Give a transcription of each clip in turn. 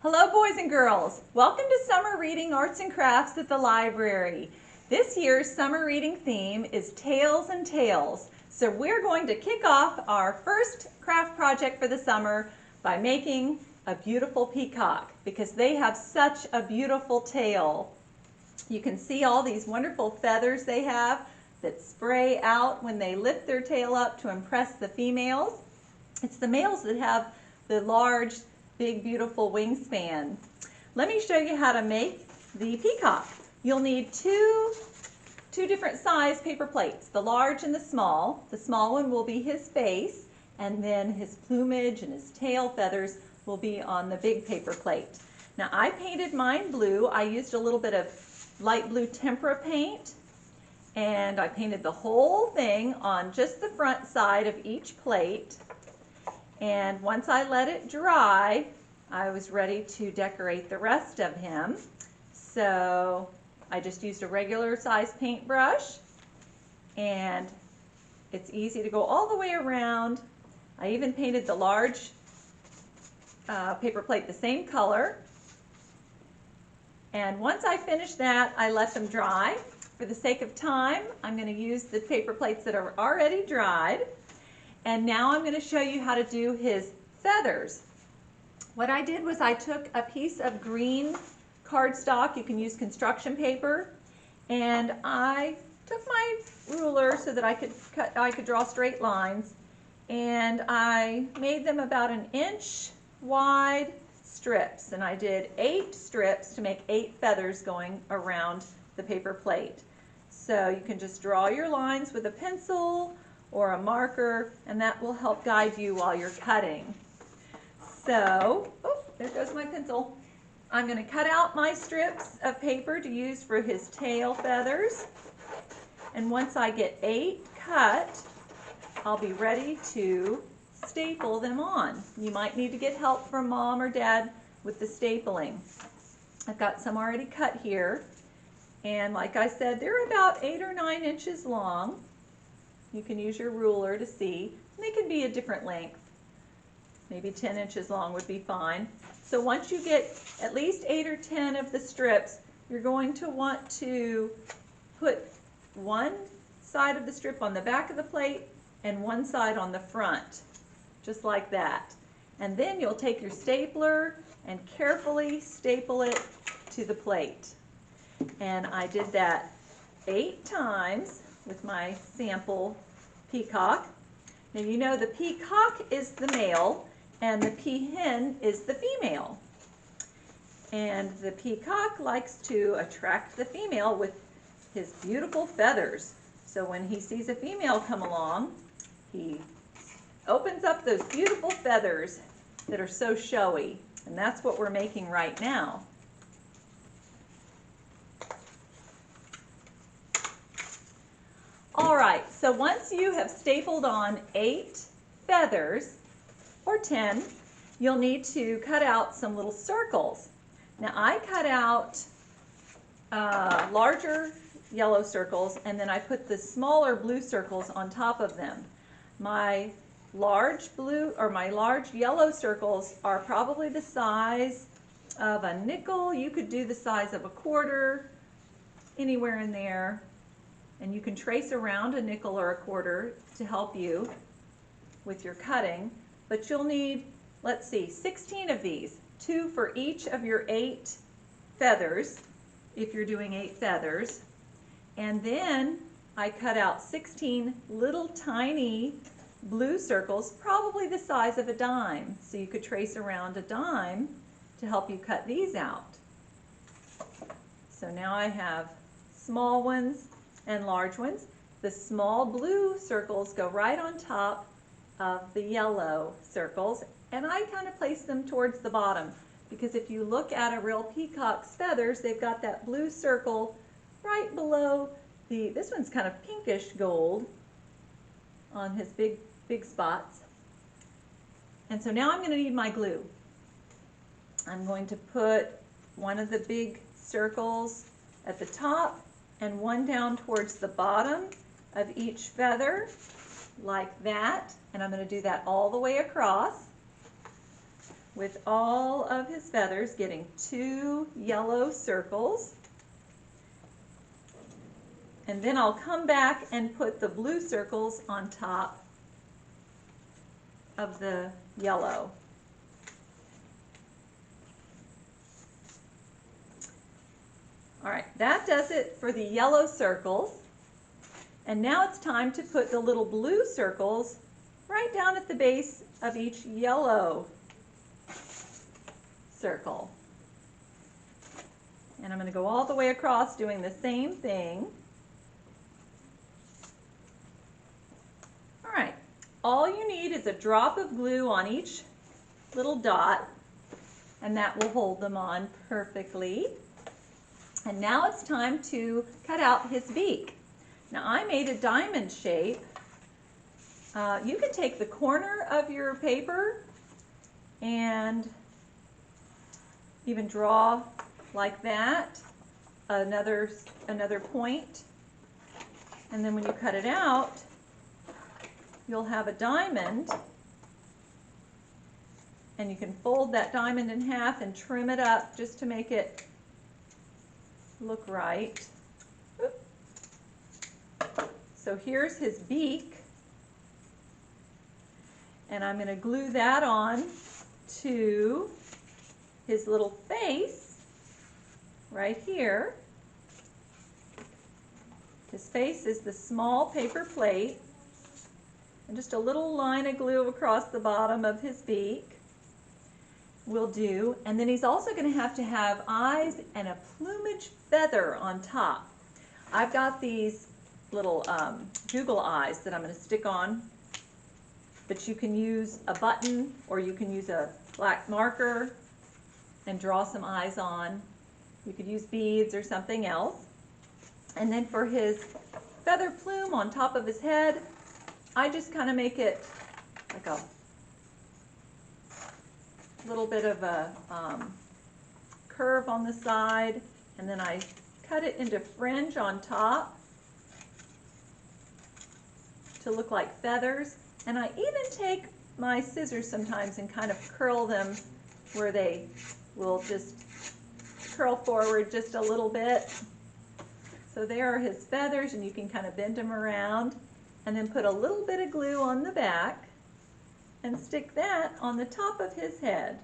Hello boys and girls, welcome to Summer Reading Arts and Crafts at the library. This year's summer reading theme is Tales and Tales. So we're going to kick off our first craft project for the summer by making a beautiful peacock because they have such a beautiful tail. You can see all these wonderful feathers they have that spray out when they lift their tail up to impress the females. It's the males that have the large big beautiful wingspan. Let me show you how to make the peacock. You'll need two different size paper plates, the large and the small. The small one will be his face, and then his plumage and his tail feathers will be on the big paper plate. Now I painted mine blue. I used a little bit of light blue tempera paint, and I painted the whole thing on just the front side of each plate. And once I let it dry, I was ready to decorate the rest of him. So I just used a regular size paintbrush, and it's easy to go all the way around. I even painted the large paper plate the same color. And once I finished that, I let them dry. For the sake of time, I'm going to use the paper plates that are already dried. And now I'm going to show you how to do his feathers. What I did was I took a piece of green cardstock, you can use construction paper, and I took my ruler so that I could draw straight lines, and I made them about 1 inch wide strips, and I did 8 strips to make 8 feathers going around the paper plate. So you can just draw your lines with a pencil or a marker, and that will help guide you while you're cutting. So, oh, there goes my pencil. I'm going to cut out my strips of paper to use for his tail feathers. And once I get 8 cut, I'll be ready to staple them on. You might need to get help from Mom or Dad with the stapling. I've got some already cut here. And like I said, they're about 8 or 9 inches long. You can use your ruler to see. They can be a different length. Maybe 10 inches long would be fine. So once you get at least 8 or 10 of the strips, you're going to want to put one side of the strip on the back of the plate and one side on the front, just like that. And then you'll take your stapler and carefully staple it to the plate. And I did that 8 times with my sample peacock. Now you know the peacock is the male and the peahen is the female. And the peacock likes to attract the female with his beautiful feathers. So when he sees a female come along, he opens up those beautiful feathers that are so showy. And that's what we're making right now. All right, so once you have stapled on 8 feathers, or 10, you'll need to cut out some little circles. Now I cut out larger yellow circles, and then I put the smaller blue circles on top of them. My large yellow circles are probably the size of a nickel. You could do the size of a quarter, anywhere in there. And you can trace around a nickel or a quarter to help you with your cutting. But you'll need, let's see, 16 of these, 2 for each of your 8 feathers, if you're doing 8 feathers. And then I cut out 16 little tiny blue circles, probably the size of a dime. So you could trace around a dime to help you cut these out. So now I have small ones and large ones. The small blue circles go right on top of the yellow circles, and I kind of place them towards the bottom because if you look at a real peacock's feathers, they've got that blue circle right below this one's kind of pinkish gold on his big spots. And so now I'm going to need my glue. I'm going to put one of the big circles at the top and one down towards the bottom of each feather, like that. And I'm going to do that all the way across. with all of his feathers, getting 2 yellow circles. And then I'll come back and put the blue circles on top of the yellow. All right, that does it for the yellow circles. And now it's time to put the little blue circles right down at the base of each yellow circle. And I'm going to go all the way across doing the same thing. All right, all you need is a drop of glue on each little dot, and that will hold them on perfectly. And now it's time to cut out his beak. Now I made a diamond shape. You can take the corner of your paper and even draw like that, another point. And then when you cut it out, you'll have a diamond. And you can fold that diamond in half and trim it up just to make it look right. So here's his beak, and I'm going to glue that on to his little face right here. His face is the small paper plate, and just a little line of glue across the bottom of his beak will do. And then he's also going to have eyes and a plumage feather on top. I've got these little Google eyes that I'm going to stick on, but you can use a button or you can use a black marker and draw some eyes on. You could use beads or something else. And then for his feather plume on top of his head, I just kind of make it like a little bit of a curve on the side, and then I cut it into fringe on top to look like feathers. And I even take my scissors sometimes and kind of curl them where they will just curl forward just a little bit. So there are his feathers, and you can kind of bend them around and then put a little bit of glue on the back and stick that on the top of his head.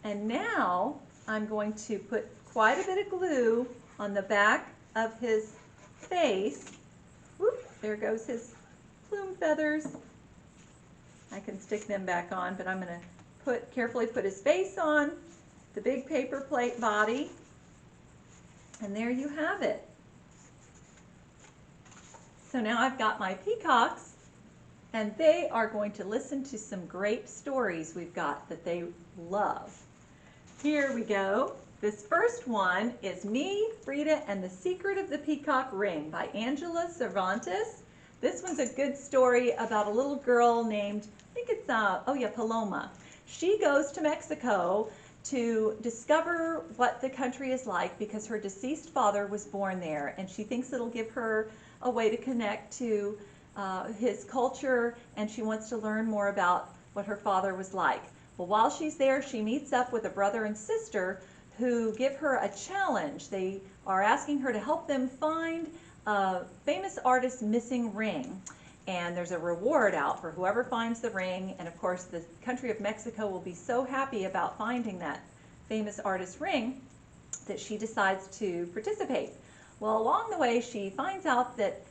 And now I'm going to put quite a bit of glue on the back of his face. Whoop, there goes his plume feathers. I can stick them back on, but I'm going to carefully put his face on, the big paper plate body, and there you have it. So now I've got my peacocks, and they are going to listen to some great stories we've got that they love. Here we go. This first one is Me, Frida, and the Secret of the Peacock Ring by Angela Cervantes. This one's a good story about a little girl named, I think it's, Paloma. She goes to Mexico to discover what the country is like because her deceased father was born there, and she thinks it'll give her a way to connect to his culture, and she wants to learn more about what her father was like. Well, while she's there, she meets up with a brother and sister who give her a challenge. They are asking her to help them find a famous artist's missing ring. And there's a reward out for whoever finds the ring. And of course, the country of Mexico will be so happy about finding that famous artist's ring that she decides to participate. Well, along the way, she finds out that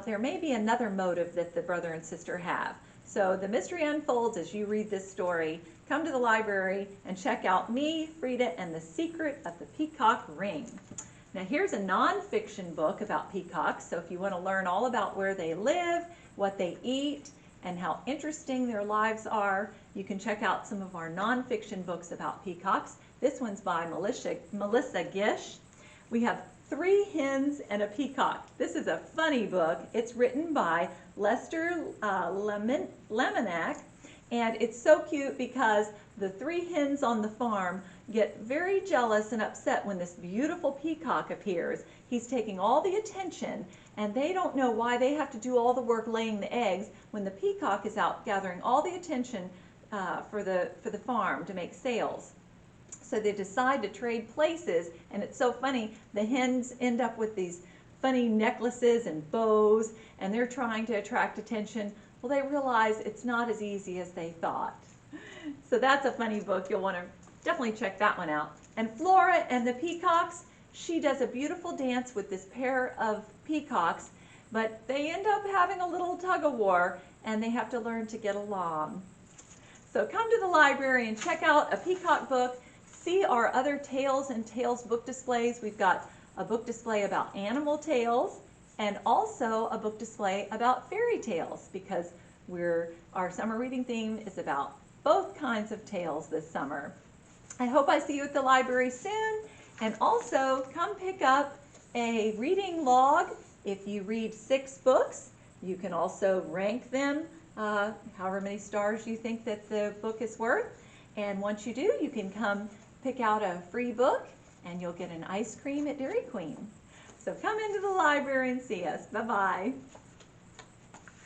there may be another motive that the brother and sister have. So the mystery unfolds as you read this story. Come to the library and check out Me, Frida, and the Secret of the Peacock Ring. Now here's a nonfiction book about peacocks, so if you want to learn all about where they live, what they eat, and how interesting their lives are, you can check out some of our nonfiction books about peacocks. This one's by Melissa Gish. We have 3 Hens and a Peacock. This is a funny book. It's written by Lester Lemonak, and it's so cute because the 3 hens on the farm get very jealous and upset when this beautiful peacock appears. He's taking all the attention, and they don't know why they have to do all the work laying the eggs when the peacock is out gathering all the attention for the farm to make sales. So they decide to trade places, and it's so funny, the hens end up with these funny necklaces and bows, and they're trying to attract attention. Well, they realize it's not as easy as they thought. So that's a funny book. You'll want to definitely check that one out. And Flora and the peacocks, she does a beautiful dance with this pair of peacocks, but they end up having a little tug-of-war, and they have to learn to get along. So come to the library and check out a peacock book. See our other Tales and Tales book displays. We've got a book display about animal tales and also a book display about fairy tales, because our summer reading theme is about both kinds of tales this summer. I hope I see you at the library soon, and also come pick up a reading log. If you read 6 books, you can also rank them, however many stars you think that the book is worth. And once you do, you can come pick out a free book, and you'll get an ice cream at Dairy Queen. So come into the library and see us. Bye-bye.